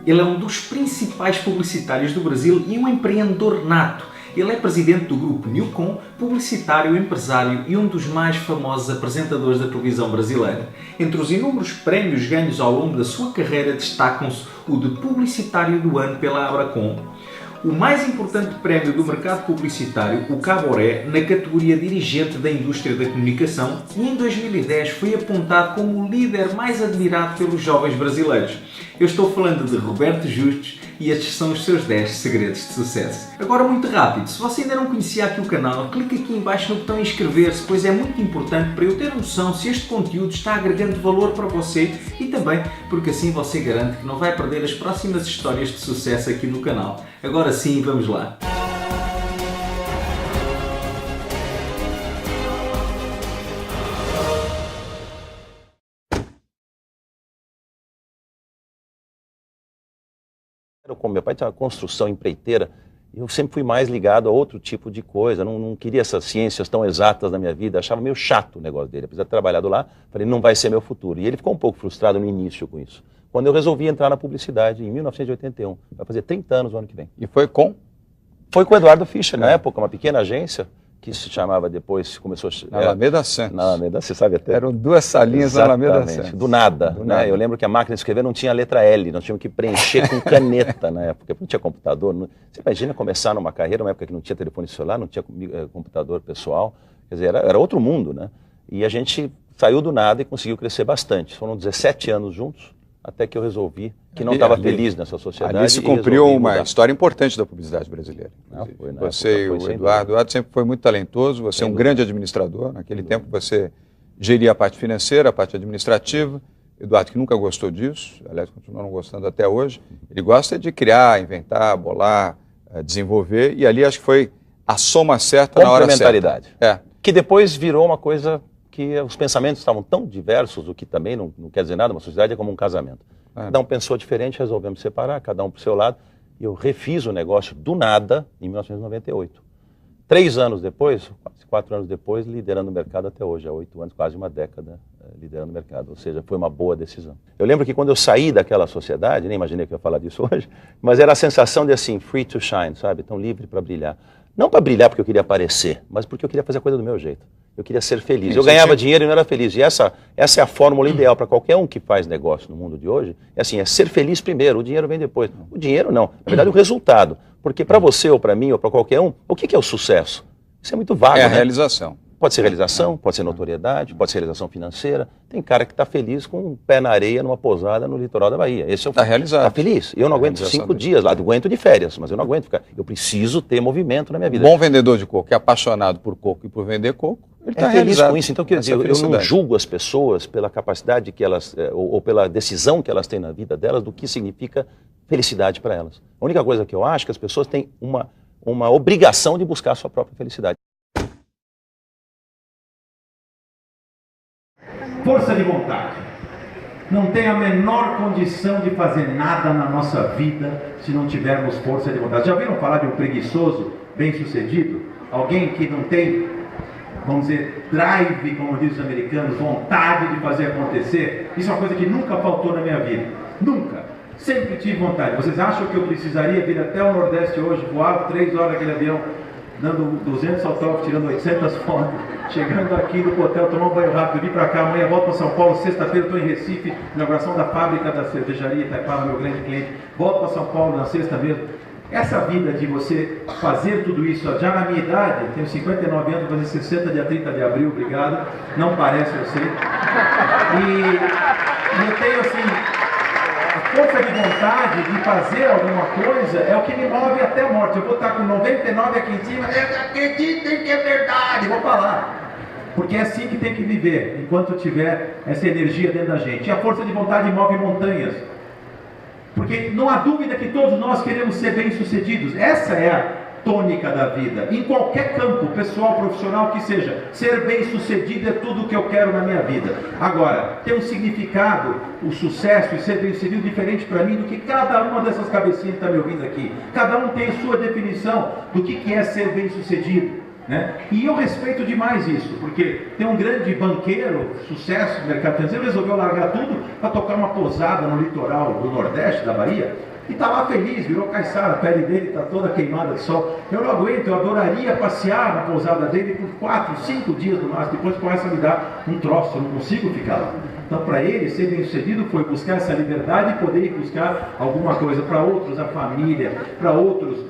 Ele é um dos principais publicitários do Brasil e um empreendedor nato. Ele é presidente do grupo Newcom, publicitário, empresário e um dos mais famosos apresentadores da televisão brasileira. Entre os inúmeros prémios ganhos ao longo da sua carreira destacam-se o de Publicitário do Ano pela Abracom, o mais importante prémio do mercado publicitário, o Caboré, na categoria Dirigente da Indústria da Comunicação, e em 2010 foi apontado como o líder mais admirado pelos jovens brasileiros. Eu estou falando de Roberto Justus e estes são os seus 10 segredos de sucesso. Agora, muito rápido, se você ainda não conhecia aqui o canal, clique aqui em baixo no botão inscrever-se, pois é muito importante para eu ter noção se este conteúdo está agregando valor para você e também porque assim você garante que não vai perder as próximas histórias de sucesso aqui do canal. Agora sim, vamos lá! Como meu pai tinha uma construção empreiteira, eu sempre fui mais ligado a outro tipo de coisa, não queria essas ciências tão exatas na minha vida, achava meio chato o negócio dele, apesar de ter trabalhado lá, falei, não vai ser meu futuro. E ele ficou um pouco frustrado no início com isso. Quando eu resolvi entrar na publicidade, em 1981, vai fazer 30 anos o ano que vem. E foi com? Foi com o Eduardo Fischer, na época, uma pequena agência, que se chamava depois, começou a... Alameda Santos. Na Alameda, você sabe até. Eram duas salinhas na Alameda Santos. Do nada, né? Eu lembro que a máquina de escrever não tinha a letra L, nós tínhamos que preencher com caneta na época, porque não tinha computador. Você imagina começar numa carreira, numa época que não tinha telefone celular, não tinha computador pessoal, quer dizer, era outro mundo, né? E a gente saiu do nada e conseguiu crescer bastante. Foram 17 anos juntos, até que eu resolvi que não estava feliz nessa sociedade. Ali se cumpriu uma história importante da publicidade brasileira. Você e o Eduardo sempre foi muito talentoso, você é um grande administrador. Naquele tempo você geria a parte financeira, a parte administrativa. Eduardo, que nunca gostou disso, aliás, continua não gostando até hoje, ele gosta de criar, inventar, bolar, desenvolver, e ali acho que foi a soma certa na hora certa. Complementaridade. Que depois virou uma coisa que os pensamentos estavam tão diversos, o que também não quer dizer nada, uma sociedade é como um casamento. Cada um pensou diferente, resolvemos separar, cada um para o seu lado, e eu refiz o negócio do nada em 1998. 3 anos depois, quase 4 anos depois, liderando o mercado até hoje, há 8 anos, quase uma década liderando o mercado, ou seja, foi uma boa decisão. Eu lembro que quando eu saí daquela sociedade, nem imaginei que eu ia falar disso hoje, mas era a sensação de assim, free to shine, sabe, tão livre para brilhar. Não para brilhar porque eu queria aparecer, mas porque eu queria fazer a coisa do meu jeito. Eu queria ser feliz. Eu ganhava dinheiro e não era feliz. E essa é a fórmula ideal para qualquer um que faz negócio no mundo de hoje. É assim, é ser feliz primeiro, o dinheiro vem depois. O dinheiro não, na verdade o resultado. Porque para você ou para mim ou para qualquer um, o que é o sucesso? Isso é muito vago. É a realização. Pode ser realização, pode ser notoriedade, pode ser realização financeira. Tem cara que está feliz com um pé na areia numa pousada no litoral da Bahia. Esse é o está realizado. Está feliz. Eu não aguento 5 dias lá, eu aguento de férias, mas eu não aguento ficar. Eu preciso ter movimento na minha vida. Bom vendedor de coco, que é apaixonado por coco e por vender coco, ele está feliz com isso. Então, quer dizer, eu não julgo as pessoas pela capacidade que elas, ou pela decisão que elas têm na vida delas, do que significa felicidade para elas. A única coisa que eu acho é que as pessoas têm uma obrigação de buscar a sua própria felicidade. Força de vontade. Não tem a menor condição de fazer nada na nossa vida se não tivermos força de vontade. Já ouviram falar de um preguiçoso bem-sucedido? Alguém que não tem, vamos dizer, drive, como dizem os americanos, vontade de fazer acontecer? Isso é uma coisa que nunca faltou na minha vida. Nunca. Sempre tive vontade. Vocês acham que eu precisaria vir até o Nordeste hoje, voar 3 horas naquele avião, dando 200 autógrafos, tirando 800 fotos, chegando aqui no hotel, tomar um banho rápido, vir para cá, amanhã volto para São Paulo, sexta-feira estou em Recife, inauguração da fábrica da cervejaria Itaipava, meu grande cliente, volto para São Paulo na sexta mesmo. Essa vida de você fazer tudo isso, já na minha idade, tenho 59 anos, vou fazer 60 dia 30 de abril, obrigado, não parece, eu sei, e eu tenho assim... A força de vontade de fazer alguma coisa é o que me move até a morte. Eu vou estar com 99 aqui em cima, acreditem que é verdade, vou falar. Porque é assim que tem que viver, enquanto tiver essa energia dentro da gente. E a força de vontade move montanhas. Porque não há dúvida que todos nós queremos ser bem-sucedidos. Essa é a tônica da vida, em qualquer campo, pessoal, profissional, que seja. Ser bem-sucedido é tudo o que eu quero na minha vida. Agora, tem um significado, o sucesso e ser bem-sucedido diferente para mim do que cada uma dessas cabecinhas que está me ouvindo aqui. Cada um tem a sua definição do que é ser bem-sucedido. né? E eu respeito demais isso, porque tem um grande banqueiro, sucesso no mercado financeiro, resolveu largar tudo para tocar uma pousada no litoral do Nordeste da Bahia, e está lá feliz, virou caiçara, a pele dele está toda queimada de sol. Eu não aguento, eu adoraria passear na pousada dele por 4, 5 dias no máximo, depois começa a me dar um troço, eu não consigo ficar lá. Então, para ele, ser bem sucedido foi buscar essa liberdade e poder ir buscar alguma coisa. Para outros, a família, para outros,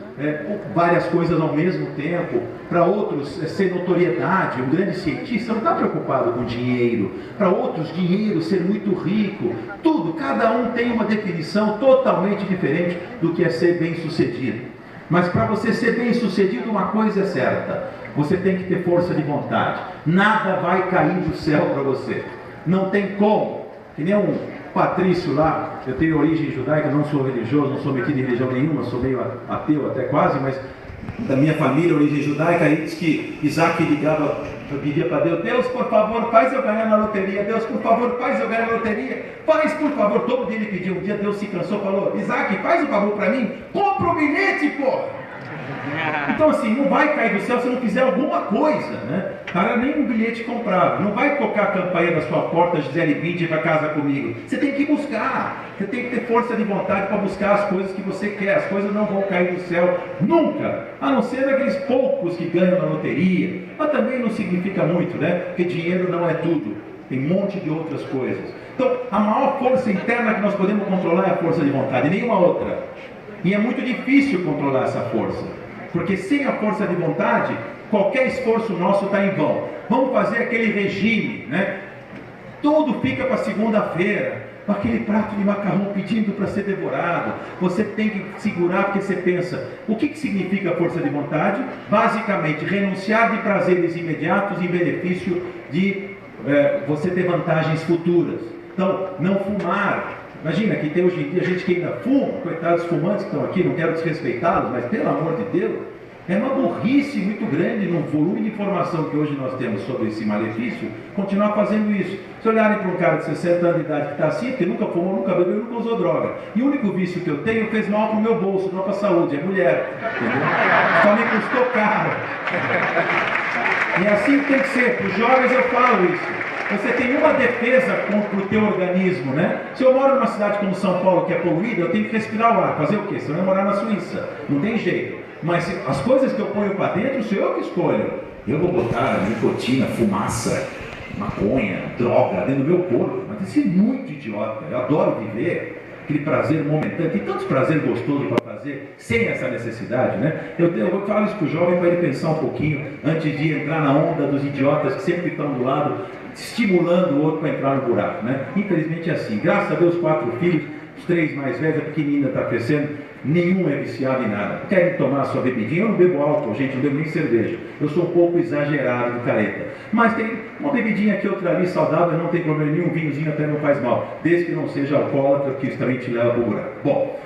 várias coisas ao mesmo tempo, para outros, ser notoriedade. Um grande cientista não está preocupado com dinheiro. Para outros, dinheiro, ser muito rico. Tudo, cada um tem uma definição totalmente diferente do que é ser bem sucedido. Mas para você ser bem sucedido, uma coisa é certa: você tem que ter força de vontade. Nada vai cair do céu para você. Não tem como, que nem um patrício lá, eu tenho origem judaica, não sou religioso, não sou metido em religião nenhuma, sou meio ateu até quase, mas da minha família, origem judaica, aí diz que Isaac ligava, pedia para Deus: Deus, por favor, faz eu ganhar na loteria, Deus, por favor, faz eu ganhar na loteria, faz, por favor. Todo dia ele pediu, um dia Deus se cansou, falou: Isaac, faz um favor para mim, compra o bilhete, porra! Então assim, não vai cair do céu se não fizer alguma coisa, né? Cara, nem um bilhete comprado. Não vai tocar a campainha da sua porta, Gisele Bündchen, para casa comigo. Você tem que buscar. Você tem que ter força de vontade para buscar as coisas que você quer. As coisas não vão cair do céu nunca. A não ser aqueles poucos que ganham na loteria. Mas também não significa muito, né? Porque dinheiro não é tudo. Tem um monte de outras coisas. Então, a maior força interna que nós podemos controlar é a força de vontade, nenhuma outra. E é muito difícil controlar essa força. Porque sem a força de vontade, qualquer esforço nosso está em vão. Vamos fazer aquele regime, né? Tudo fica para segunda-feira, aquele prato de macarrão pedindo para ser devorado. Você tem que segurar, porque você pensa: o que significa a força de vontade? Basicamente, renunciar de prazeres imediatos em benefício de você ter vantagens futuras. Então, não fumar. Imagina que tem hoje em dia gente que ainda fuma, coitados fumantes que estão aqui, não quero desrespeitá-los, mas pelo amor de Deus, é uma burrice muito grande no volume de informação que hoje nós temos sobre esse malefício, continuar fazendo isso. Se olharem para um cara de 60 anos de idade que está assim, que nunca fumou, nunca bebeu, nunca usou droga, e o único vício que eu tenho fez mal para o meu bolso, não para a saúde, é mulher, entendeu? Só me custou caro. E assim tem que ser, para os jovens eu falo isso. Você tem uma defesa contra o teu organismo, né? Se eu moro numa cidade como São Paulo, que é poluída, eu tenho que respirar o ar. Fazer o quê? Se eu não morar na Suíça, não tem jeito. Mas as coisas que eu ponho para dentro, sou eu que escolho. Eu vou botar nicotina, fumaça, maconha, droga dentro do meu corpo. Mas isso é muito idiota. Eu adoro viver aquele prazer momentâneo. Tem tantos prazeres gostosos para fazer sem essa necessidade, né? Eu vou falar isso para o jovem para ele pensar um pouquinho antes de entrar na onda dos idiotas que sempre estão do lado, estimulando o outro para entrar no buraco, né? Infelizmente é assim. Graças a Deus, 4 filhos, os 3 mais velhos, a pequenina está crescendo, nenhum é viciado em nada. Querem tomar a sua bebidinha? Eu não bebo álcool, gente, não bebo nem cerveja. Eu sou um pouco exagerado de careta. Mas tem uma bebidinha aqui, outra ali, saudável, não tem problema nenhum, vinhozinho até não faz mal. Desde que não seja alcoólatra, que isso também te leva para o buraco. Bom,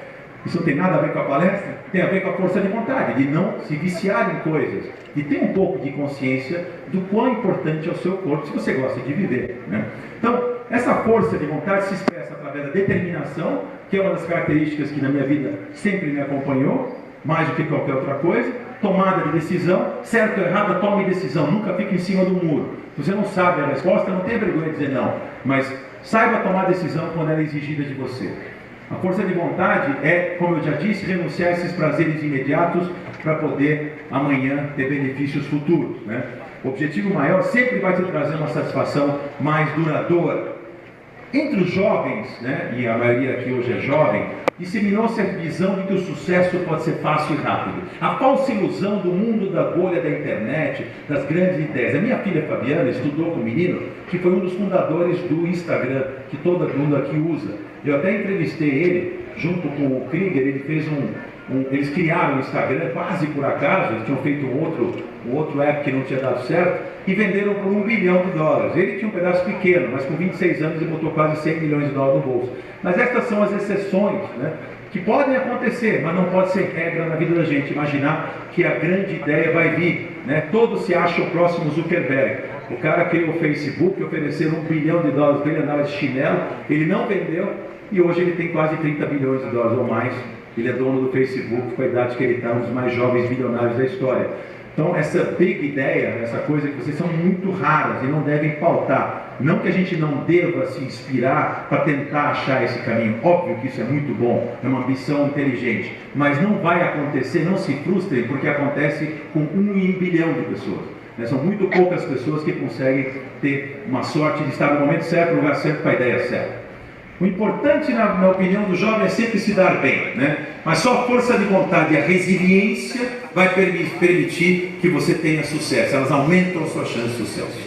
isso não tem nada a ver com a palestra, tem a ver com a força de vontade, de não se viciar em coisas, de ter um pouco de consciência do quão importante é o seu corpo, se você gosta de viver, né? Então, essa força de vontade se expressa através da determinação, que é uma das características que na minha vida sempre me acompanhou, mais do que qualquer outra coisa. Tomada de decisão, certo ou errado, tome decisão, nunca fique em cima do muro. Se você não sabe a resposta, não tenha vergonha de dizer não, mas saiba tomar decisão quando ela é exigida de você. A força de vontade é, como eu já disse, renunciar a esses prazeres imediatos para poder amanhã ter benefícios futuros, né? O objetivo maior sempre vai te trazer uma satisfação mais duradoura. Entre os jovens, né, e a maioria aqui hoje é jovem, disseminou-se a visão de que o sucesso pode ser fácil e rápido. A falsa ilusão do mundo da bolha da internet, das grandes ideias. A minha filha Fabiana estudou com um menino que foi um dos fundadores do Instagram, que todo mundo aqui usa. Eu até entrevistei ele, junto com o Krieger, ele fez eles criaram o Instagram quase por acaso, eles tinham feito um outro app que não tinha dado certo, e venderam por $1 bilhão. Ele tinha um pedaço pequeno, mas com 26 anos ele botou quase $100 milhões no bolso. Mas estas são as exceções, né, que podem acontecer, mas não pode ser regra na vida da gente, imaginar que a grande ideia vai vir, né? Todos se acham o próximo Zuckerberg. O cara criou o Facebook, ofereceram $1 bilhão para ele, andava de chinelo, ele não vendeu, e hoje ele tem quase $30 bilhões ou mais. Ele é dono do Facebook, com a idade que ele está, um dos mais jovens bilionários da história. Então, essa big ideia, essa coisa que vocês são muito raras e não devem pautar. Não que a gente não deva se inspirar para tentar achar esse caminho. Óbvio que isso é muito bom, é uma ambição inteligente. Mas não vai acontecer, não se frustrem, porque acontece com 1 em bilhão de pessoas. São muito poucas pessoas que conseguem ter uma sorte de estar no momento certo, no lugar certo, com a ideia certa. O importante, na opinião do jovem, é sempre se dar bem, né? Mas só a força de vontade e a resiliência vai permitir que você tenha sucesso. Elas aumentam a sua chance de sucesso.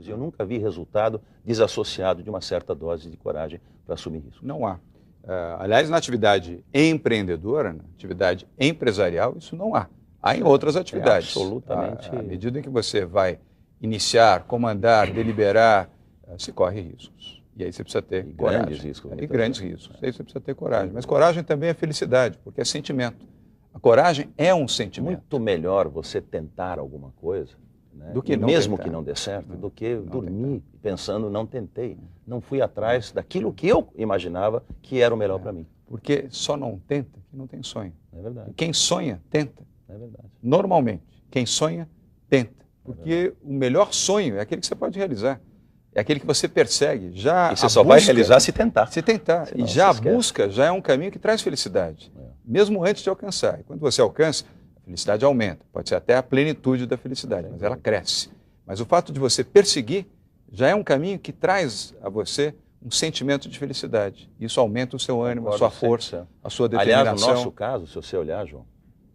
Eu nunca vi resultado desassociado de uma certa dose de coragem para assumir risco. Não há. Aliás, na atividade empreendedora, na atividade empresarial, isso não há. Há em outras atividades. Absolutamente. À medida em que você vai iniciar, comandar, deliberar, se corre riscos. E aí você precisa ter coragem. Grandes riscos. E grandes riscos. Aí você precisa ter coragem. Mas coragem também é felicidade, porque é sentimento. A coragem é um sentimento. Muito melhor você tentar alguma coisa, né? Do que não mesmo tentar. que não dê certo, do que não dormir pensando, não tentei. Não fui atrás daquilo que eu imaginava que era o melhor para mim. Porque só não tenta quem não tem sonho. É verdade. Quem sonha, tenta. É verdade. Normalmente, quem sonha, tenta. Porque o melhor sonho é aquele que você pode realizar. É aquele que você persegue. Já e você só vai realizar se tentar. Se tentar. Senão, e já a esquece. busca já é um caminho que traz felicidade. Mesmo antes de alcançar. E quando você alcança, a felicidade aumenta. Pode ser até a plenitude da felicidade, mas ela cresce. Mas o fato de você perseguir já é um caminho que traz a você um sentimento de felicidade. Isso aumenta o seu ânimo, a sua força, a sua determinação. Aliás, no nosso caso, se você olhar, João,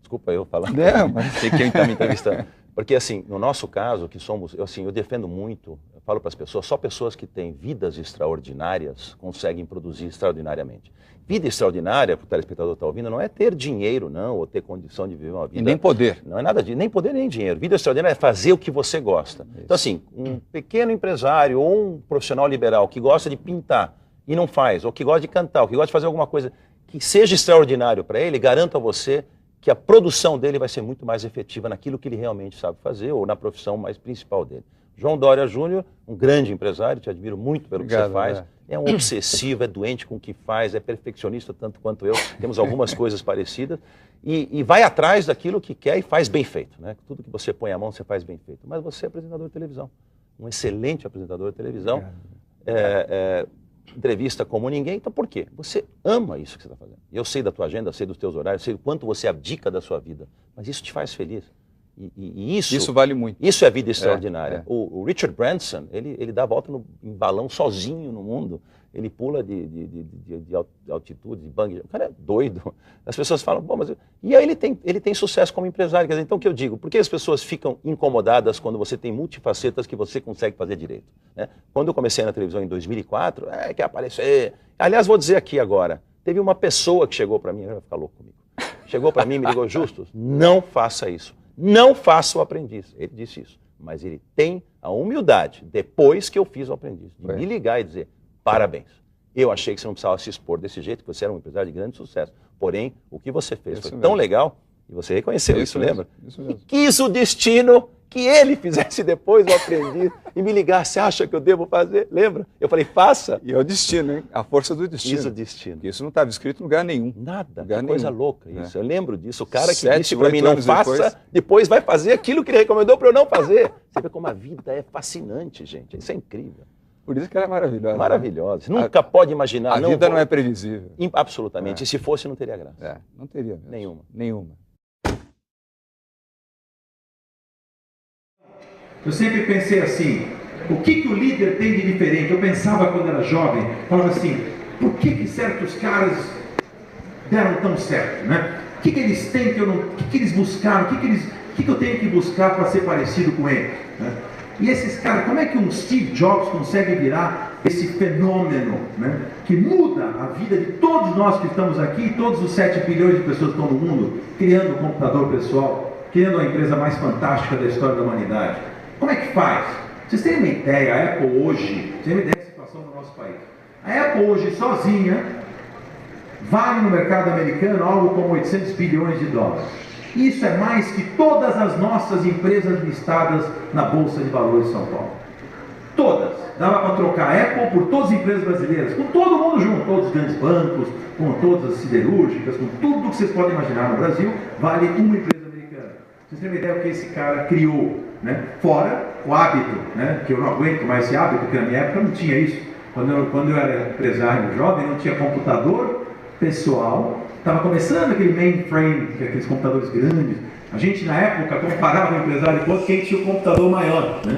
desculpa eu falar, mas... sei que quem está me entrevistando. Porque, assim, no nosso caso, que somos, eu defendo muito, eu falo para as pessoas, só pessoas que têm vidas extraordinárias conseguem produzir extraordinariamente. Vida extraordinária, para o telespectador que está ouvindo, não é ter dinheiro, não, ou ter condição de viver uma vida... E nem poder. Não é nada disso, nem poder nem dinheiro. Vida extraordinária é fazer o que você gosta. Isso. Então, assim, um pequeno empresário ou um profissional liberal que gosta de pintar e não faz, ou que gosta de cantar, ou que gosta de fazer alguma coisa que seja extraordinário para ele, garanto a você que a produção dele vai ser muito mais efetiva naquilo que ele realmente sabe fazer ou na profissão mais principal dele. João Dória Júnior, um grande empresário, te admiro muito pelo que você faz, é um obsessivo, é doente com o que faz, é perfeccionista tanto quanto eu, temos algumas coisas parecidas, e vai atrás daquilo que quer e faz bem feito, né? Tudo que você põe a mão, você faz bem feito. Mas você é apresentador de televisão, um excelente apresentador de televisão, entrevista como ninguém, então por quê? Você ama isso que você está fazendo. Eu sei da tua agenda, sei dos teus horários, sei o quanto você abdica da sua vida, mas isso te faz feliz. E isso vale muito. Isso é vida extraordinária. O Richard Branson, ele dá a volta em balão sozinho no mundo, ele pula de altitude, de bang, o cara é doido. As pessoas falam, bom, mas... E aí ele tem sucesso como empresário. Quer dizer, então o que eu digo? Por que as pessoas ficam incomodadas quando você tem multifacetas que você consegue fazer direito? Né? Quando eu comecei na televisão em 2004, quer aparecer... Aliás, vou dizer aqui agora, teve uma pessoa que chegou para mim, vai ficar louco comigo, chegou para mim e me ligou, Justus, não faça isso, não faça o aprendiz. Ele disse isso, mas ele tem a humildade, depois que eu fiz o aprendiz, de me ligar e dizer, parabéns. Eu achei que você não precisava se expor desse jeito, que você era um empresário de grande sucesso. Porém, o que você fez foi tão legal, e você reconheceu isso, lembra? Isso mesmo. E quis o destino que ele fizesse depois o aprendiz e me ligasse, acha que eu devo fazer? Lembra? Eu falei, faça. E é o destino, hein? A força do destino. Isso, destino. Isso não estava escrito em lugar nenhum. Nada, lugar que coisa nenhum. louca isso. Eu lembro disso. O cara que 7, disse para mim, 8 não anos faça, depois vai fazer aquilo que ele recomendou para eu não fazer. Você vê como a vida é fascinante, gente. Isso é incrível. Por isso que ela é maravilhosa. Maravilhosa. Você nunca pode imaginar. A vida não é previsível. Absolutamente. E se fosse, não teria graça. Não teria mesmo. Nenhuma. Eu sempre pensei assim, o que o líder tem de diferente? Eu pensava quando era jovem, falava assim, por que certos caras deram tão certo, né? O que eles têm que eu não... O que eles buscaram? O que eu tenho que buscar para ser parecido com ele? Né? E esses caras, como é que um Steve Jobs consegue virar esse fenômeno, né, que muda a vida de todos nós que estamos aqui, todos os 7 bilhões de pessoas que estão no mundo, criando um computador pessoal, criando a empresa mais fantástica da história da humanidade? Como é que faz? Vocês têm uma ideia, a Apple hoje, vocês têm uma ideia da situação do nosso país. A Apple hoje, sozinha, vale no mercado americano algo como 800 bilhões de dólares. Isso é mais que todas as nossas empresas listadas na Bolsa de Valores de São Paulo. Todas. Dava para trocar a Apple por todas as empresas brasileiras, com todo mundo junto. todos os grandes bancos, com todas as siderúrgicas, com tudo que vocês podem imaginar no Brasil, vale uma empresa americana. Vocês têm uma ideia do que esse cara criou, né? Fora o hábito, né? Que eu não aguento mais esse hábito, porque na minha época não tinha isso. Quando eu era empresário jovem, não tinha computador pessoal, estava começando aquele mainframe, que é aqueles computadores grandes. A gente, na época, comparava o empresário com quem tinha o computador maior, né?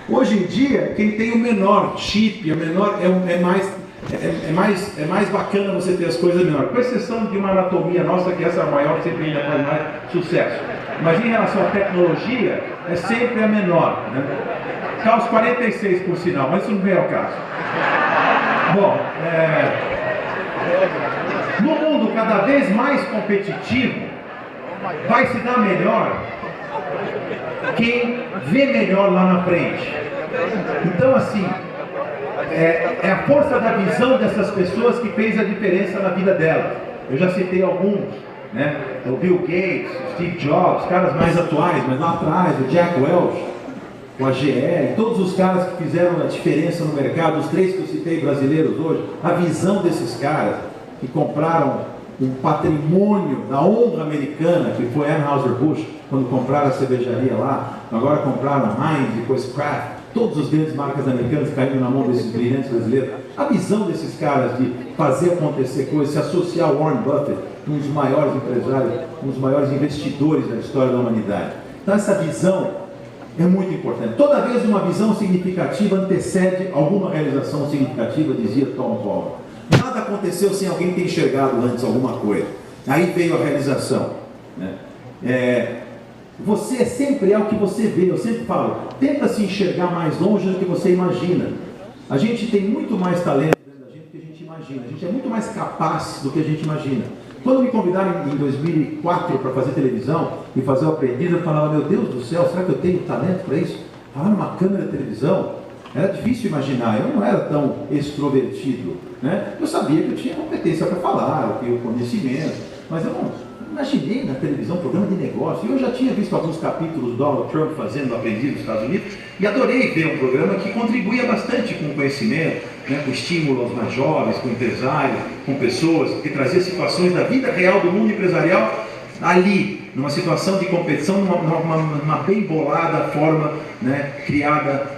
Hoje em dia, quem tem o menor chip, o menor, é mais bacana você ter as coisas menores, com exceção de uma anatomia nossa, que essa maior sempre ainda faz mais sucesso. Mas em relação à tecnologia, é sempre a menor, né? Caos 46 por sinal, mas isso não vem ao caso. Bom, no mundo cada vez mais competitivo, vai se dar melhor quem vê melhor lá na frente. Então, assim, é a força da visão dessas pessoas que fez a diferença na vida delas. Eu já citei alguns, né? O Bill Gates, o Steve Jobs, caras mais atuais, mas lá atrás, o Jack Welch, o AGL, todos os caras que fizeram a diferença no mercado, os três que eu citei brasileiros hoje, a visão desses caras que compraram um patrimônio da honra americana, que foi Anheuser-Busch, quando compraram a cervejaria lá, agora compraram Heinz, depois Kraft, todas as grandes marcas americanas caíram na mão desses brilhantes brasileiros. A visão desses caras de fazer acontecer coisas, se associar ao Warren Buffett, um dos maiores empresários, um dos maiores investidores da história da humanidade. Então essa visão é muito importante. Toda vez uma visão significativa antecede alguma realização significativa, dizia Tom Paul. Nada aconteceu sem alguém ter enxergado antes alguma coisa. Aí veio a realização, né? Você sempre é o que você vê. Eu sempre falo, tenta se enxergar mais longe do que você imagina. A gente tem muito mais talento dentro da gente do que a gente imagina. A gente é muito mais capaz do que a gente imagina. Quando me convidaram em 2004 para fazer televisão e fazer o aprendiz, eu falava, meu Deus do céu, será que eu tenho talento para isso? Falar numa câmera de televisão, era difícil imaginar, eu não era tão extrovertido, né? Eu sabia que eu tinha competência para falar, eu tinha o conhecimento, mas eu não imaginei na televisão um programa de negócio. Eu já tinha visto alguns capítulos do Donald Trump fazendo o aprendiz nos Estados Unidos e adorei ver um programa que contribuía bastante com o conhecimento, né, com estímulo aos mais jovens, com empresários, com pessoas, que trazia situações da vida real do mundo empresarial ali, numa situação de competição, numa bem bolada forma, né, criada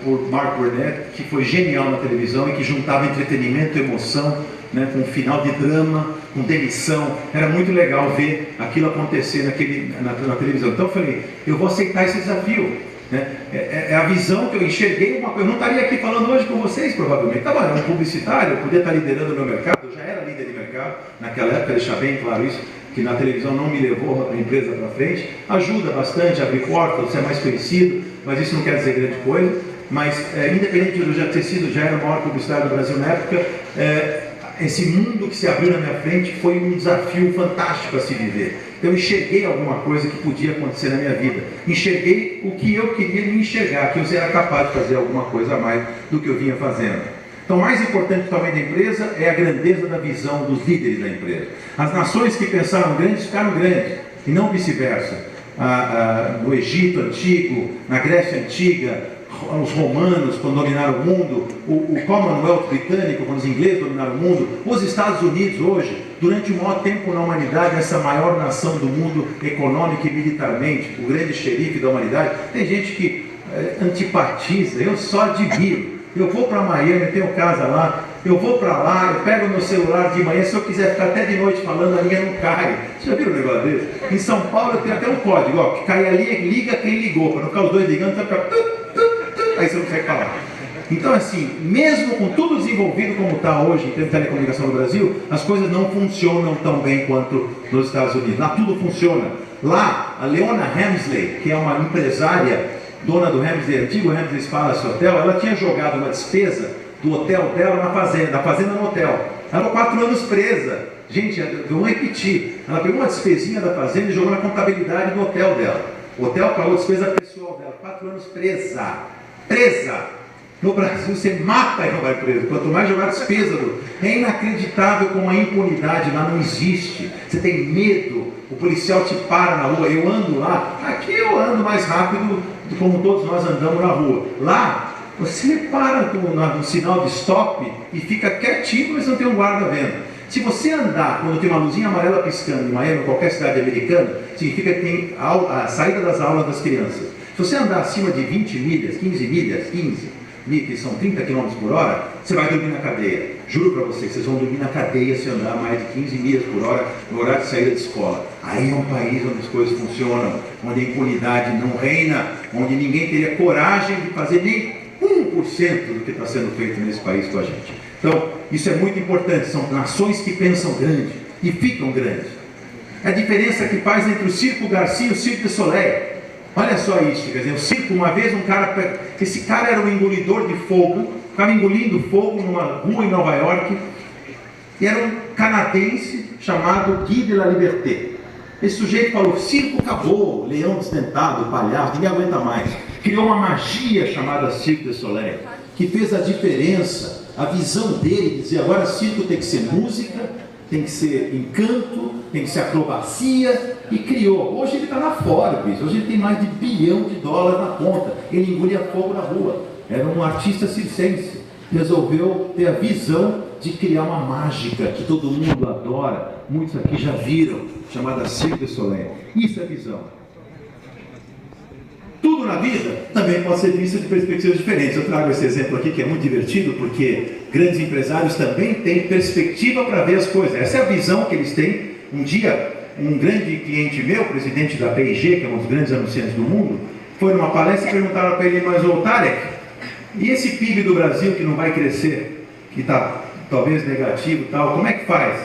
por Mark Burnett, que foi genial na televisão e que juntava entretenimento, emoção, né, com um final de drama, com demissão. Era muito legal ver aquilo acontecer na televisão. Então eu falei, eu vou aceitar esse desafio. Né? É a visão que eu enxerguei. Eu não estaria aqui falando hoje com vocês, provavelmente. Eu era um publicitário, eu podia estar liderando o meu mercado, eu já era líder de mercado naquela época, deixar bem claro isso, que na televisão não me levou a empresa para frente. Ajuda bastante a abrir portas, você é mais conhecido, mas isso não quer dizer grande coisa. Mas independente de eu já ter sido, já era o maior publicitário do Brasil na época, esse mundo que se abriu na minha frente foi um desafio fantástico a se viver. Eu enxerguei alguma coisa que podia acontecer na minha vida. Enxerguei o que eu queria me enxergar, que eu era capaz de fazer alguma coisa a mais do que eu vinha fazendo. Então, o mais importante também da empresa é a grandeza da visão dos líderes da empresa. As nações que pensaram grandes ficaram grandes, e não vice-versa. No Egito antigo, na Grécia antiga, os romanos, quando dominaram o mundo, o Commonwealth britânico, quando os ingleses dominaram o mundo, os Estados Unidos hoje, durante o maior tempo na humanidade, essa maior nação do mundo econômica e militarmente, o grande xerife da humanidade. Tem gente que antipatiza, eu só admiro. Eu vou para Miami, tenho casa lá, eu vou para lá, eu pego meu celular de manhã, se eu quiser ficar até de noite falando, a linha não cai. Você já viu um negócio desse? Em São Paulo eu tenho até um código, ó, que cai a linha, liga quem ligou, para não ficar os dois ligando, você vai ficar... Aí você não consegue falar. Então, assim, mesmo com tudo desenvolvido como está hoje em termos de telecomunicação no Brasil, as coisas não funcionam tão bem quanto nos Estados Unidos. Lá tudo funciona. Lá, a Leona Helmsley, que é uma empresária, dona do Helmsley, antigo Helmsley Palace Hotel, ela tinha jogado uma despesa do hotel dela na fazenda, da fazenda no hotel. Ela ficou 4 anos presa. Gente, vamos repetir. Ela pegou uma despesinha da fazenda e jogou na contabilidade do hotel dela. O hotel pagou a despesa pessoal dela. 4 anos presa. Presa! No Brasil você mata e não vai preso, quanto mais jogar despesa. É inacreditável como a impunidade lá não existe. Você tem medo, o policial te para na rua. Eu ando lá, aqui eu ando mais rápido do como todos nós andamos na rua. Lá Você para no sinal de stop e fica quietinho, mas não tem um guarda vendo. Se você andar quando tem uma luzinha amarela piscando em Miami, ou qualquer cidade americana, significa que tem a saída das aulas das crianças. Se você andar acima de 20 milhas, 15 milhas, que são 30 km por hora, você vai dormir na cadeia. Juro para vocês, vocês vão dormir na cadeia se andar mais de 15 milhas por hora no horário de saída de escola. Aí é um país onde as coisas funcionam, onde a impunidade não reina, onde ninguém teria coragem de fazer nem 1% do que está sendo feito nesse país com a gente. Então, isso é muito importante, são nações que pensam grande e ficam grandes. A diferença que faz entre o Circo Garcia e o Cirque du Soleil. Olha só isso, quer dizer, o circo, uma vez esse cara era um engolidor de fogo, ficava engolindo fogo numa rua em Nova York, e era um canadense chamado Guy de la Liberté. Esse sujeito falou, circo acabou, leão destentado, palhaço, ninguém aguenta mais. Criou uma magia chamada Cirque du Soleil, que fez a diferença, a visão dele, dizia, agora circo tem que ser música, tem que ser encanto, tem que ser acrobacia, e criou. Hoje ele está na Forbes, hoje ele tem mais de $1 bilhão na conta, ele engolia fogo na rua, era um artista circense, resolveu ter a visão de criar uma mágica que todo mundo adora, muitos aqui já viram, chamada Cirque du Soleil. Isso é visão. Tudo na vida também pode ser visto de perspectivas diferentes. Eu trago esse exemplo aqui que é muito divertido, porque grandes empresários também têm perspectiva para ver as coisas. Essa é a visão que eles têm. Um dia, um grande cliente meu, presidente da P&G, que é um dos grandes anunciantes do mundo, foi numa palestra e perguntaram para ele, mas ô Tarek, e esse PIB do Brasil que não vai crescer, que está talvez negativo e tal, como é que faz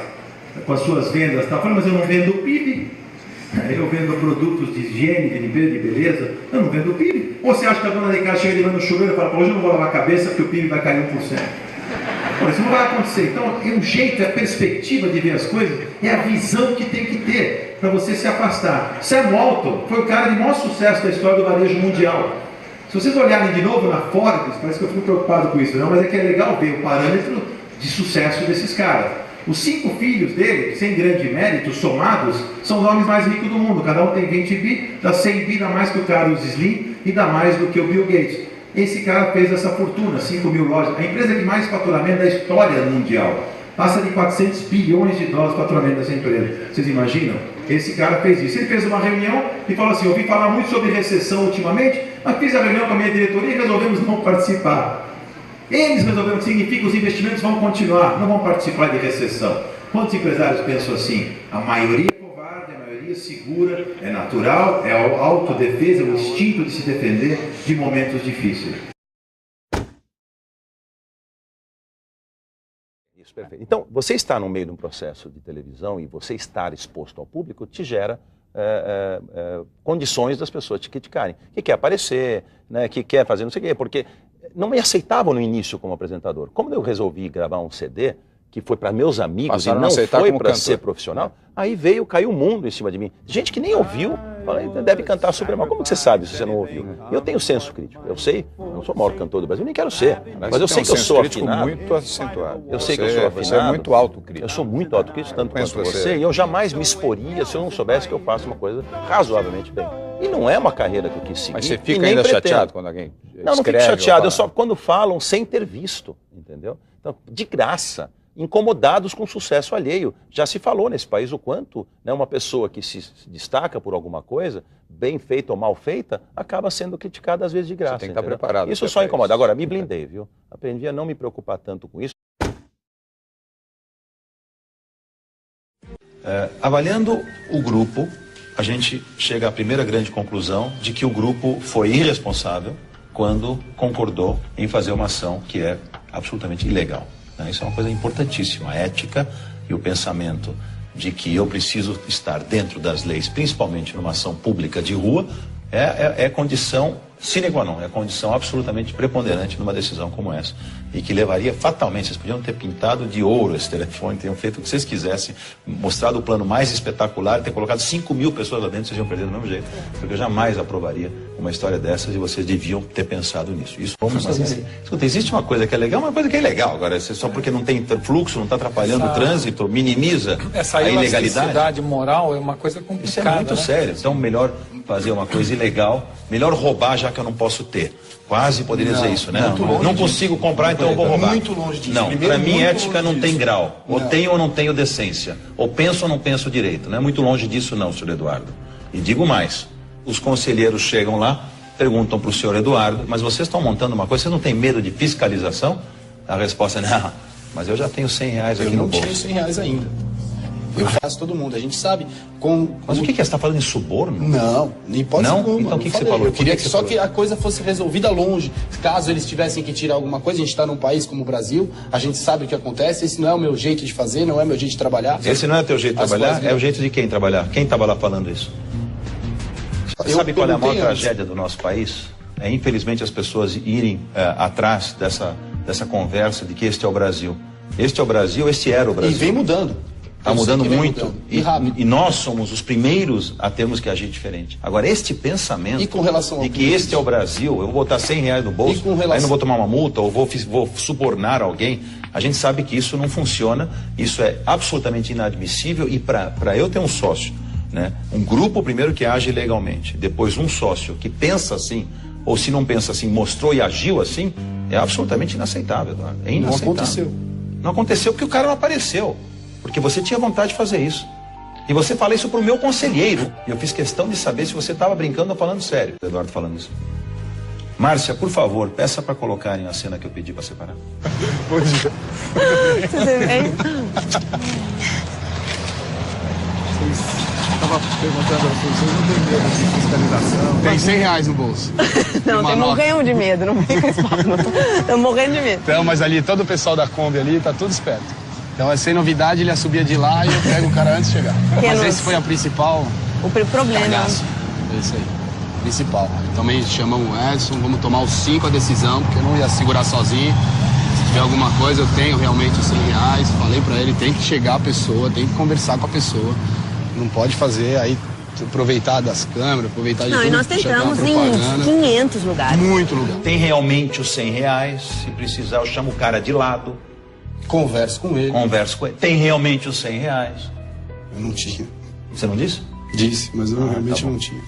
com as suas vendas? Tá falando, mas eu não vendo o PIB. Eu vendo produtos de higiene, de limpeza, de beleza, eu não vendo o PIB. Ou você acha que a dona de casa chega ali no chuveiro e fala, hoje eu não vou lavar a cabeça porque o PIB vai cair 1%. Olha, isso não vai acontecer. Então, é um jeito, é a perspectiva de ver as coisas, é a visão que tem que ter para você se afastar. Sam Walton foi o cara de maior sucesso da história do varejo mundial. Se vocês olharem de novo na Forbes, parece que eu fico preocupado com isso, não, mas é que é legal ver o parâmetro de sucesso desses caras. Os 5 filhos dele, sem grande mérito, somados, são os homens mais ricos do mundo. Cada um tem 20 bi, dá 100 bi, dá mais que o Carlos Slim e dá mais do que o Bill Gates. Esse cara fez essa fortuna, 5 mil lojas. A empresa que mais faturamento da história mundial. Passa de 400 bilhões de dólares de faturamento dessa empresa. Vocês imaginam? Esse cara fez isso. Ele fez uma reunião e falou assim, ouvi falar muito sobre recessão ultimamente, mas fiz a reunião com a minha diretoria e resolvemos não participar. Eles resolveram que significa que os investimentos vão continuar, não vão participar de recessão. Quantos empresários pensam assim? A maioria é covarde, a maioria segura, é natural, é a autodefesa, é o instinto de se defender de momentos difíceis. Isso, perfeito. Então, você estar no meio de um processo de televisão e você estar exposto ao público te gera condições das pessoas te criticarem. Que quer aparecer, né, que quer fazer não sei o quê, porque não me aceitavam no início como apresentador. Como eu resolvi gravar um CD, que foi para meus amigos e não foi para ser profissional, aí caiu o mundo em cima de mim. Gente que nem ouviu, fala, deve cantar super mal. Como que você sabe se você não ouviu? Eu tenho senso crítico. Eu sei, não sou o maior cantor do Brasil, nem quero ser. Mas eu sei que eu sou afinado. Muito acentuado. Eu sei que eu sou afinado. Você é muito autocrítico. Eu sou muito autocrítico, tanto quanto você. E eu jamais me exporia se eu não soubesse que eu faço uma coisa razoavelmente bem. E não é uma carreira que eu quis seguir. Mas você fica ainda chateado quando alguém não fico chateado. Eu só quando falam sem ter visto, entendeu? Então, de graça. Incomodados com o sucesso alheio. Já se falou nesse país o quanto, né, uma pessoa que se destaca por alguma coisa, bem feita ou mal feita, acaba sendo criticada às vezes de graça. Você tem que estar preparado. Isso só incomoda. Agora, me blindei, viu? Aprendi a não me preocupar tanto com isso. Avaliando o grupo, a gente chega à primeira grande conclusão de que o grupo foi irresponsável quando concordou em fazer uma ação que é absolutamente ilegal. Isso é uma coisa importantíssima, a ética e o pensamento de que eu preciso estar dentro das leis, principalmente numa ação pública de rua, é condição sine qua non, é condição absolutamente preponderante numa decisão como essa. E que levaria fatalmente, vocês podiam ter pintado de ouro esse telefone, teriam feito o que vocês quisessem, mostrado o plano mais espetacular, ter colocado 5 mil pessoas lá dentro, vocês iam perder do mesmo jeito, porque eu jamais aprovaria uma história dessas e vocês deviam ter pensado nisso. Isso, escuta, existe uma coisa que é legal, uma coisa que é ilegal. Agora, só porque não tem fluxo, não está atrapalhando o trânsito, minimiza a ilegalidade. Essa elasticidade moral é uma coisa complicada. Isso é muito sério. Então, melhor fazer uma coisa ilegal, melhor roubar já que eu não posso ter. Quase poderia dizer isso, né? Não consigo comprar, então eu vou roubar. Muito longe disso. Não, para mim ética não tem grau. Ou tenho ou não tenho decência. Ou penso ou não penso direito. Não é muito longe disso não, senhor Eduardo. E digo mais, os conselheiros chegam lá, perguntam para o senhor Eduardo, mas vocês estão montando uma coisa, vocês não têm medo de fiscalização? A resposta é, não, mas eu já tenho R$100 aqui no bolso. Eu não tenho R$100 ainda. Eu faço todo mundo, a gente sabe Mas o que é? Você está falando em suborno? Não, nem pode ser. Não? Então o que você falou? Eu queria só que a coisa fosse resolvida longe. Caso eles tivessem que tirar alguma coisa, a gente está num país como o Brasil, a gente sabe o que acontece, esse não é o meu jeito de fazer, não é o meu jeito de trabalhar. Esse não é o teu jeito de trabalhar? É o jeito de quem trabalhar? Quem estava lá falando isso? Sabe qual é a maior tragédia do nosso país? É infelizmente as pessoas irem atrás dessa conversa de que este é o Brasil. Este é o Brasil, este era o Brasil. E vem mudando. Está mudando muito. E rápido. E nós somos os primeiros a termos que agir diferente. Agora, este pensamento e com relação de que este é o Brasil, eu vou botar R$100 no bolso, aí não vou tomar uma multa, ou vou subornar alguém, a gente sabe que isso não funciona, isso é absolutamente inadmissível, e para eu ter um sócio, né, um grupo primeiro que age legalmente, depois um sócio que pensa assim, ou se não pensa assim, mostrou e agiu assim, é absolutamente inaceitável, Eduardo. É inaceitável. Não aconteceu. Não aconteceu porque o cara não apareceu. Porque você tinha vontade de fazer isso. E você fala isso pro meu conselheiro. E eu fiz questão de saber se você estava brincando ou falando sério. O Eduardo falando isso. Márcia, por favor, peça para colocarem a cena que eu pedi para separar. Bom dia. Tudo bem? Estava perguntando a vocês não tem medo de fiscalização? Tem R$100 no bolso. Não, tô morrendo de medo, não fica esse papo, não. Tô morrendo de medo. Então, mas ali, todo o pessoal da Kombi ali, tá tudo esperto. Então, sem novidade, ele subia de lá e eu pego o cara antes de chegar. Mas esse foi a principal... O problema. Cagaço. É isso aí. Principal. Também chamamos o Edson, vamos tomar os 5 a decisão, porque eu não ia segurar sozinho. Se tiver alguma coisa, eu tenho realmente os R$100. Falei pra ele, tem que chegar a pessoa, tem que conversar com a pessoa. Não pode fazer aí, aproveitar das câmeras, aproveitar de tudo. Não, e nós tentamos em 500 lugares. Muito lugar. Tem realmente os R$100, se precisar eu chamo o cara de lado. Converso com ele. Tem realmente os R$100? Eu não tinha. Você não disse? Disse, mas eu realmente não tinha.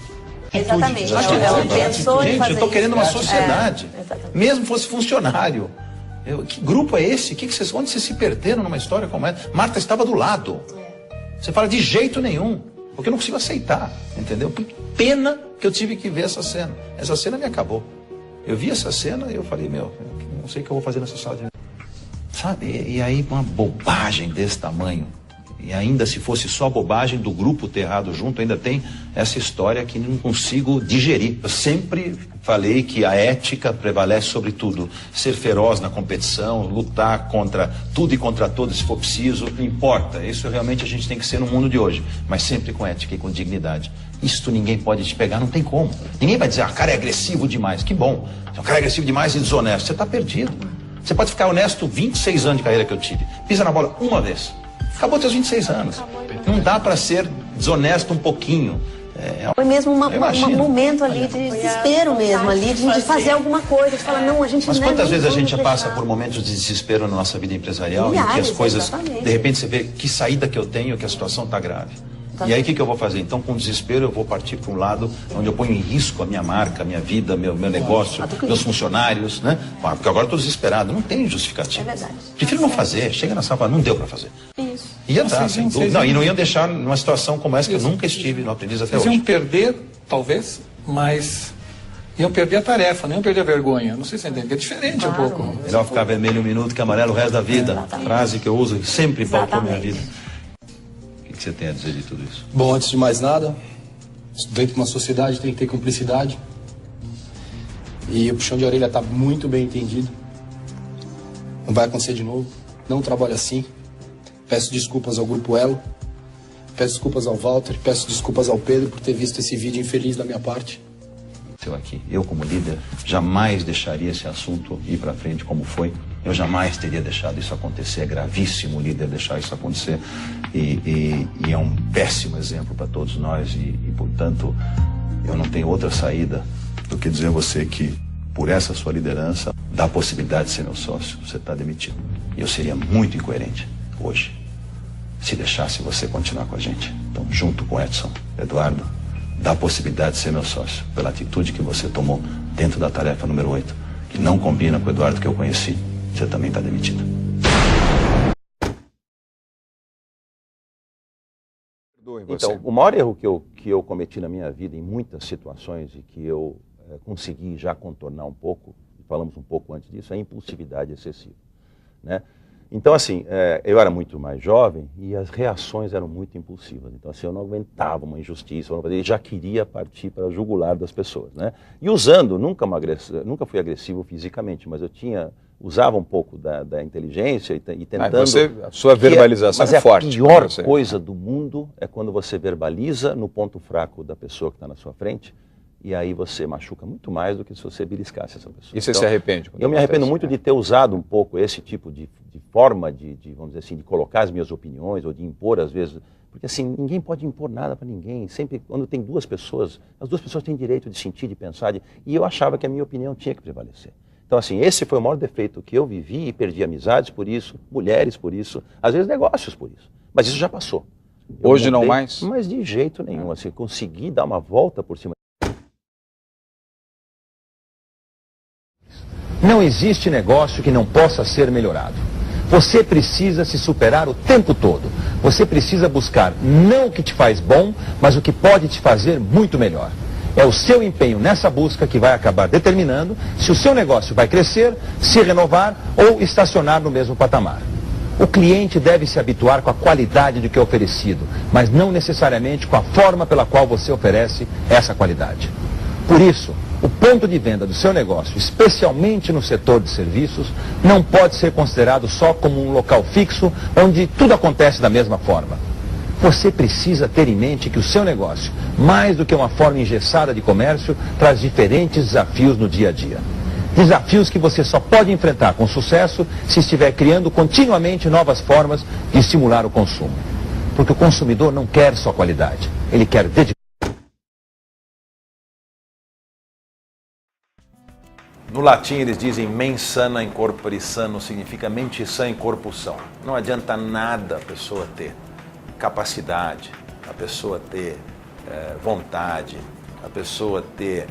Exatamente. Ela pensou em fazer eu estou querendo uma isso. sociedade. Mesmo fosse funcionário. Que grupo é esse? Onde vocês se perderam numa história como essa? Marta estava do lado. Você fala de jeito nenhum. Porque eu não consigo aceitar. Entendeu? Que pena que eu tive que ver essa cena. Essa cena me acabou. Eu vi essa cena e eu falei, não sei o que eu vou fazer nessa sala de... Sabe? E aí uma bobagem desse tamanho. E ainda se fosse só bobagem do grupo ter errado junto, ainda tem essa história que não consigo digerir. Eu sempre falei que a ética prevalece sobre tudo. Ser feroz na competição, lutar contra tudo e contra todos se for preciso, não importa. Isso realmente a gente tem que ser no mundo de hoje. Mas sempre com ética e com dignidade. Isto ninguém pode te pegar, não tem como. Ninguém vai dizer, o cara é agressivo demais. Que bom. Se o cara é agressivo demais e desonesto, você está perdido. Você pode ficar honesto 26 anos de carreira que eu tive. Pisa na bola uma vez. Acabou teus 26 anos. Não dá para ser desonesto um pouquinho. Foi mesmo um momento ali de desespero mesmo, ali de fazer alguma coisa, de falar, não, a gente não. Mas quantas vezes a gente passa por momentos de desespero na nossa vida empresarial, em que as coisas, de repente você vê que saída que eu tenho, que a situação está grave. E aí o que eu vou fazer? Então, com desespero, eu vou partir para um lado onde eu ponho em risco a minha marca, a minha vida, meu negócio, meus funcionários, né? Porque agora eu estou desesperado, não tem justificativa. É verdade. Prefiro não fazer, chega na sala e fala, não deu para fazer. Isso. Ia dar, sem dúvida. Não, e não iam deixar numa situação como essa que eu nunca estive no Aprendiz até hoje. Eles iam perder, talvez, mas iam perder a tarefa, não iam perder a vergonha. Não sei se você entende, que é diferente um pouco. Melhor ficar vermelho um minuto que amarelo o resto da vida. Exatamente. Frase que eu uso e sempre pautou minha vida. O que você tem a dizer de tudo isso? Bom, antes de mais nada, dentro de uma sociedade tem que ter cumplicidade. E o puxão de orelha está muito bem entendido. Não vai acontecer de novo. Não trabalho assim. Peço desculpas ao Grupo Elo. Peço desculpas ao Walter. Peço desculpas ao Pedro por ter visto esse vídeo infeliz da minha parte. Aqui. Eu, como líder, jamais deixaria esse assunto ir para frente como foi. Eu jamais teria deixado isso acontecer. É gravíssimo o líder deixar isso acontecer. E é um péssimo exemplo para todos nós. E, portanto, eu não tenho outra saída do que dizer a você que, por essa sua liderança, dá a possibilidade de ser meu sócio. Você está demitido. E eu seria muito incoerente hoje se deixasse você continuar com a gente. Então, junto com Edson, Eduardo, dá a possibilidade de ser meu sócio, pela atitude que você tomou dentro da tarefa número 8, que não combina com o Eduardo que eu conheci, você também está demitido. Então, o maior erro que eu cometi na minha vida, em muitas situações, e que eu consegui já contornar um pouco, falamos um pouco antes disso, é a impulsividade excessiva, né? Então, assim, eu era muito mais jovem e as reações eram muito impulsivas. Então, assim, eu não aguentava uma injustiça, eu já queria partir para a jugular das pessoas, né? E usando, nunca fui agressivo fisicamente, mas eu usava um pouco da inteligência e tentando... a sua verbalização é forte. Mas a pior coisa do mundo é quando você verbaliza no ponto fraco da pessoa que está na sua frente, e aí você machuca muito mais do que se você beliscasse essa pessoa. E você se arrepende? Eu me arrependo muito de ter usado um pouco esse tipo de forma vamos dizer assim, de colocar as minhas opiniões ou de impor às vezes, porque assim, ninguém pode impor nada para ninguém. Sempre, quando tem duas pessoas, as duas pessoas têm direito de sentir, de pensar, e eu achava que a minha opinião tinha que prevalecer. Então assim, esse foi o maior defeito que eu vivi e perdi amizades por isso, mulheres por isso, às vezes negócios por isso. Mas isso já passou. Hoje não mais? Mas de jeito nenhum, assim, consegui dar uma volta por cima. Não existe negócio que não possa ser melhorado. Você precisa se superar o tempo todo. Você precisa buscar não o que te faz bom, mas o que pode te fazer muito melhor. É o seu empenho nessa busca que vai acabar determinando se o seu negócio vai crescer, se renovar ou estacionar no mesmo patamar. O cliente deve se habituar com a qualidade do que é oferecido, mas não necessariamente com a forma pela qual você oferece essa qualidade. Por isso, o ponto de venda do seu negócio, especialmente no setor de serviços, não pode ser considerado só como um local fixo onde tudo acontece da mesma forma. Você precisa ter em mente que o seu negócio, mais do que uma forma engessada de comércio, traz diferentes desafios no dia a dia. Desafios que você só pode enfrentar com sucesso se estiver criando continuamente novas formas de estimular o consumo. Porque o consumidor não quer só qualidade, ele quer dedicação. No latim eles dizem mens sana in corpore sano, significa mente sã em corpo são. Não adianta nada a pessoa ter capacidade, a pessoa ter vontade, a pessoa ter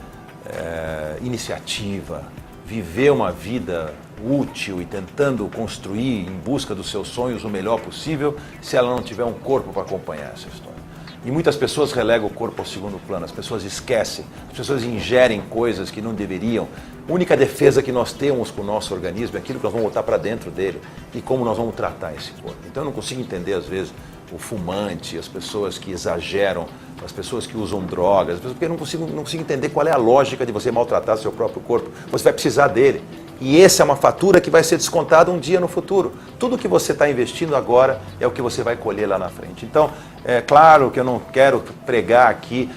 iniciativa, viver uma vida útil e tentando construir em busca dos seus sonhos o melhor possível, se ela não tiver um corpo para acompanhar essa história. E muitas pessoas relegam o corpo ao segundo plano, as pessoas esquecem, as pessoas ingerem coisas que não deveriam. A única defesa que nós temos com o nosso organismo é aquilo que nós vamos botar para dentro dele e como nós vamos tratar esse corpo. Então eu não consigo entender, às vezes, o fumante, as pessoas que exageram, as pessoas que usam drogas, porque eu não consigo entender qual é a lógica de você maltratar seu próprio corpo. Você vai precisar dele. E essa é uma fatura que vai ser descontada um dia no futuro. Tudo que você está investindo agora é o que você vai colher lá na frente. Então, é claro que eu não quero pregar aqui,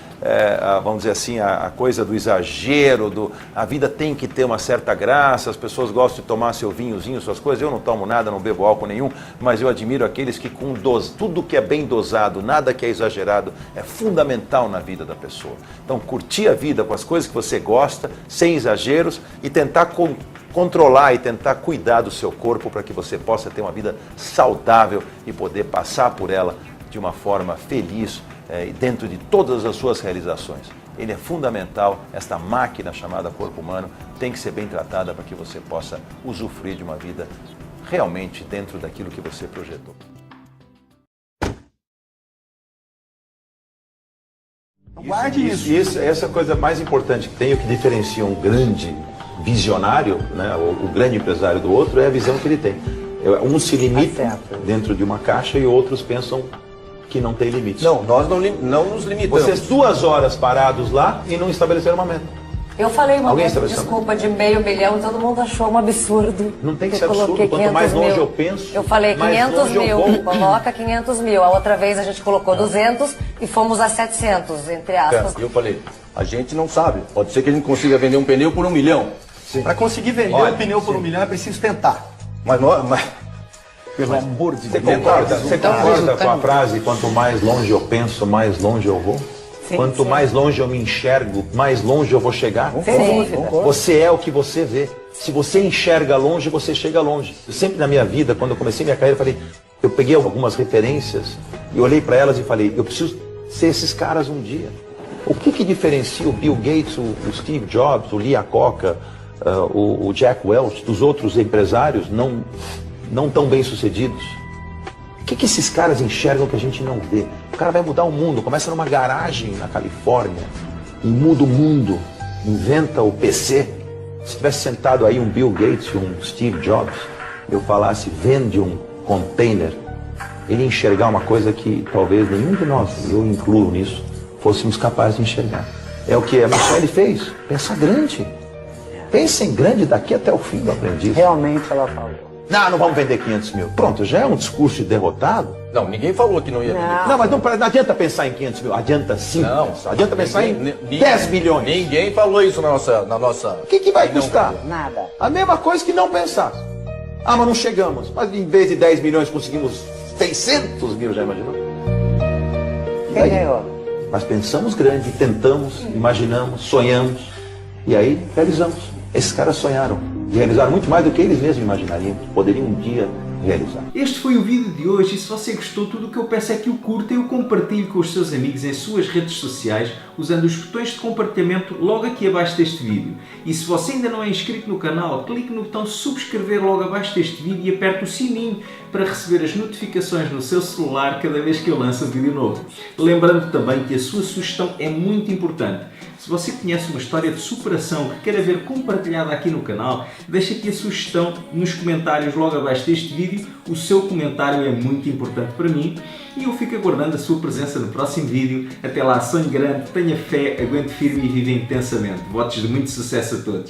vamos dizer assim, a coisa do exagero, a vida tem que ter uma certa graça, as pessoas gostam de tomar seu vinhozinho, suas coisas. Eu não tomo nada, não bebo álcool nenhum, mas eu admiro aqueles que com tudo que é bem dosado, nada que é exagerado, é fundamental na vida da pessoa. Então, curtir a vida com as coisas que você gosta, sem exageros, e tentar controlar e tentar cuidar do seu corpo para que você possa ter uma vida saudável e poder passar por ela de uma forma feliz, dentro de todas as suas realizações. Ele é fundamental, esta máquina chamada corpo humano tem que ser bem tratada para que você possa usufruir de uma vida realmente dentro daquilo que você projetou. Guarde isso. Essa é a coisa mais importante que tem, o que diferencia um grande visionário, né, o grande empresário do outro, é a visão que ele tem. Um se limita dentro de uma caixa e outros pensam que não tem limites. Não, nós não nos limitamos. Vocês 2 horas parados lá e não estabeleceram uma meta. Eu falei uma vez, desculpa, de $500 milhão, todo mundo achou um absurdo. Não tem que ser absurdo, quanto mais longe eu penso, eu falei 500 mil, coloca 500 mil. A outra vez a gente colocou 200 e fomos a 700, entre aspas. E eu falei, a gente não sabe, pode ser que a gente consiga vender um pneu por $1 milhão. Para conseguir vender um pneu por $1 milhão é preciso tentar. Mas pelo amor de Deus. Você concorda com a frase, quanto mais longe eu penso, mais longe eu vou? Sim, quanto mais longe eu me enxergo, mais longe eu vou chegar? Sim. Você é o que você vê. Se você enxerga longe, você chega longe. Eu sempre na minha vida, quando eu comecei minha carreira, eu peguei algumas referências e olhei para elas e falei, eu preciso ser esses caras um dia. O que diferencia o Bill Gates, o Steve Jobs, o Lee Iacocca, o Jack Welch dos outros empresários não tão bem-sucedidos? O que esses caras enxergam que a gente não vê? O cara vai mudar o mundo, começa numa garagem na Califórnia e muda o mundo, inventa o PC. Se tivesse sentado aí um Bill Gates, um Steve Jobs, eu falasse, vende um container, ele ia enxergar uma coisa que talvez nenhum de nós, eu incluo nisso, fôssemos capazes de enxergar. É o que a Michelle fez, pensar grande. Pensem grande daqui até o fim do aprendiz. Realmente ela falou. Não vamos vender 500 mil. Pronto, já é um discurso de derrotado. Não, ninguém falou que não ia vender. Não, mas não adianta pensar em 500 mil, adianta sim. Não, adianta pensar em 10 milhões. Ninguém falou isso na nossa... O que vai custar? Nada. A mesma coisa que não pensar. Ah, mas não chegamos. Mas em vez de 10 milhões conseguimos 600 mil, já imaginou? Quem ganhou? Nós pensamos grande, tentamos, imaginamos, sonhamos e aí realizamos. Esses caras sonharam e realizaram muito mais do que eles mesmos imaginariam, que poderiam um dia realizar. Este foi o vídeo de hoje e se você gostou, tudo o que eu peço é que o curta e o compartilhe com os seus amigos em suas redes sociais usando os botões de compartilhamento logo aqui abaixo deste vídeo. E se você ainda não é inscrito no canal, clique no botão subscrever logo abaixo deste vídeo e aperte o sininho para receber as notificações no seu celular cada vez que eu lanço um vídeo novo. Lembrando também que a sua sugestão é muito importante. Se você conhece uma história de superação que queira ver compartilhada aqui no canal, deixa aqui a sugestão nos comentários logo abaixo deste vídeo. O seu comentário é muito importante para mim e eu fico aguardando a sua presença no próximo vídeo. Até lá, sonhe grande, tenha fé, aguente firme e viva intensamente. Votos de muito sucesso a todos.